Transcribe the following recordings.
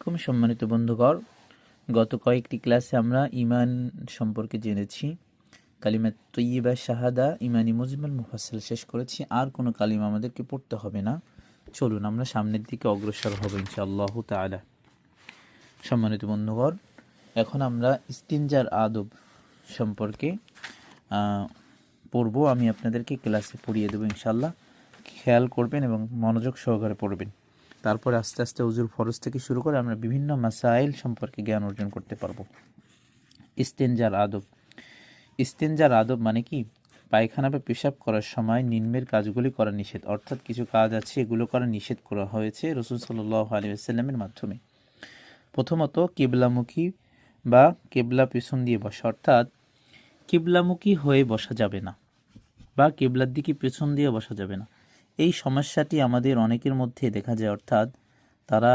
আলাইকুম সম্মানিত বন্ধুগণ, গত কয়েকটি ক্লাসে আমরা ঈমান সম্পর্কে জেনেছি। কালিমা তয়্যিবা শাহাদা, ঈমানি মুজমাল মুফাসসাল শেষ করেছি। আর কোনো কালিমা আমাদেরকে পড়তে হবে না। চলুন আমরা সামনের দিকে অগ্রসর হব ইনশাআল্লাহ তাআলা। সম্মানিত বন্ধুগণ, এখন আমরা ইস্তিনজার আদব সম্পর্কে পড়ব। আমি আপনাদেরকে ক্লাসে পড়িয়ে দেবো ইনশাআল্লাহ। খেয়াল করবেন এবং মনোযোগ সহকারে পড়বেন। তারপরে আস্তে আস্তে উজুর ফরজ থেকে শুরু করে আমরা বিভিন্ন মাসাইল সম্পর্কে জ্ঞান অর্জন করতে পারবো। ইস্তেনজার আদব। ইস্তেনজার আদব মানে কি? পায়খানা বা পেশাব করার সময় নিম্নের কাজগুলি করা নিষেধ, অর্থাৎ কিছু কাজ আছে এগুলো করা নিষেধ করা হয়েছে রাসূল সাল্লাল্লাহু আলাইহি ওয়াসাল্লামের মাধ্যমে। প্রথমত কিবলামুখী বা কিবলা পিছন দিয়ে বসা, অর্থাৎ কিবলামুখী হয়ে বসা যাবে না বা কিবলার দিকে পেছন দিয়ে বসা যাবে না। এই সমস্যাটি আমাদের অনেকের মধ্যে দেখা যায়, অর্থাৎ তারা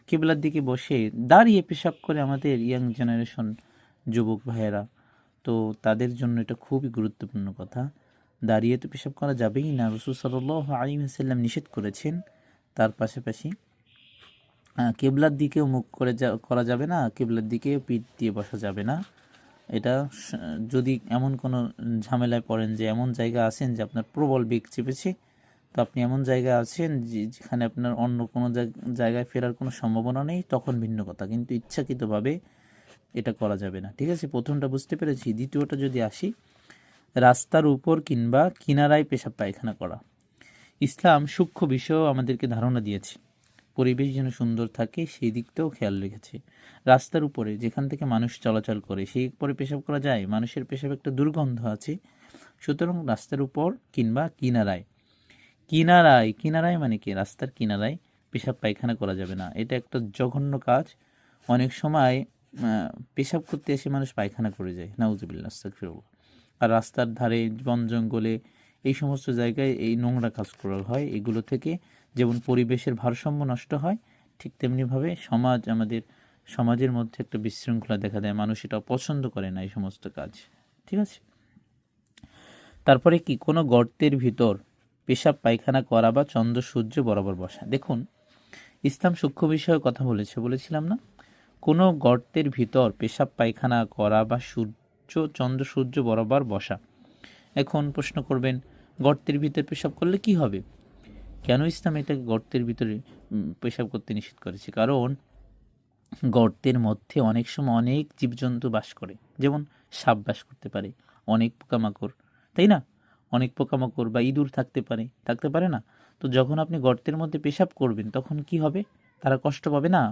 কিবলার দিকে বসে দাঁড়িয়ে পেশাব করে। আমাদের ইয়াং জেনারেশন যুবক ভাইয়েরা, তো তাদের জন্য এটা খুবই গুরুত্বপূর্ণ কথা। দাঁড়িয়ে তো পেশাব করা যাবেই না, রাসূল সাল্লাল্লাহু আলাইহি ওয়াসাল্লাম নিষেধ করেছেন। তার পাশাপাশি কিবলার দিকেও মুখ করে করা যাবে না, কিবলার দিকেও পিঠ দিয়ে বসা যাবে না। এটা যদি এমন কোনো ঝামেলায় পড়েন যে এমন জায়গা আছেন যে আপনার প্রবল বেগ চেপেছে, তো আপনি এমন জায়গায় আছেন যেখানে আপনার অন্য কোনো জায়গায় ফেরার কোনো সম্ভাবনা নেই, তখন ভিন্ন কথা, কিন্তু ইচ্ছাকৃতভাবে এটা করা যাবে না। ঠিক আছে, প্রথমটা বুঝতে পেরেছি। দ্বিতীয়টা যদি আসি, রাস্তার উপর কিংবা কিনারায় পেশাব পায়খানা করা। ইসলাম সূক্ষ্ম বিষয়েও আমাদেরকে ধারণা দিয়েছে, পরিবেশ যেন সুন্দর থাকে সেই দিকটাও খেয়াল রেখেছে। রাস্তার উপরে যেখান থেকে মানুষ চলাচল করে সেই উপরে পেশাব করা যায়? মানুষের পেশাব একটা দুর্গন্ধ আছে, সুতরাং রাস্তার উপর কিংবা কিনারায়। কিনারায় কিনারায় মানে কি? রাস্তার কিনারায় পেশাব পায়খানা করা যাবে না, এটা একটা জঘন্য কাজ। অনেক সময় পেশাব করতে এসে মানুষ পায়খানা করে যায়, নাউজুবিল্লাহ, আস্তাগফিরুল্লাহ। আর রাস্তার ধারে, বন জঙ্গলে, এই সমস্ত জায়গায় এই নোংরা কাজ করা হয়। এগুলো থেকে যেমন পরিবেশের ভারসাম্য নষ্ট হয়, ঠিক তেমনিভাবে আমাদের সমাজের মধ্যে একটা বিশৃঙ্খলা দেখা দেয়। মানুষ এটা পছন্দ করে না এই সমস্ত কাজ। ঠিক আছে, তারপরে কি? কোনো গর্তের ভিতর পেশাব পায়খানা করা বা চন্দ্র সূর্য বরাবর বসা। দেখুন, ইসলাম সূক্ষ্ম বিষয়ে কথা বলেছিলাম না? কোনো গর্তের ভিতর পেশাব পায়খানা করা বা চন্দ্র সূর্য বরাবর বসা। এখন প্রশ্ন করবেন, গর্তের ভিতর পেশাব করলে কি হবে? কেন ইসলাম এটাকে গর্তের ভিতরে পেশাব করতে নিষেধ করেছে? কারণ গর্তের মধ্যে অনেক সময় অনেক জীবজন্তু বাস করে, যেমন সাপ বাস করতে পারে, অনেক পোকামাকড়, তাই না? অনেক পোকামাকড় বা ইঁদুর থাকতে পারে না? তো যখন আপনি গর্তের মধ্যে পেশাব করবেন তখন কি হবে? তারা কষ্ট পাবে না?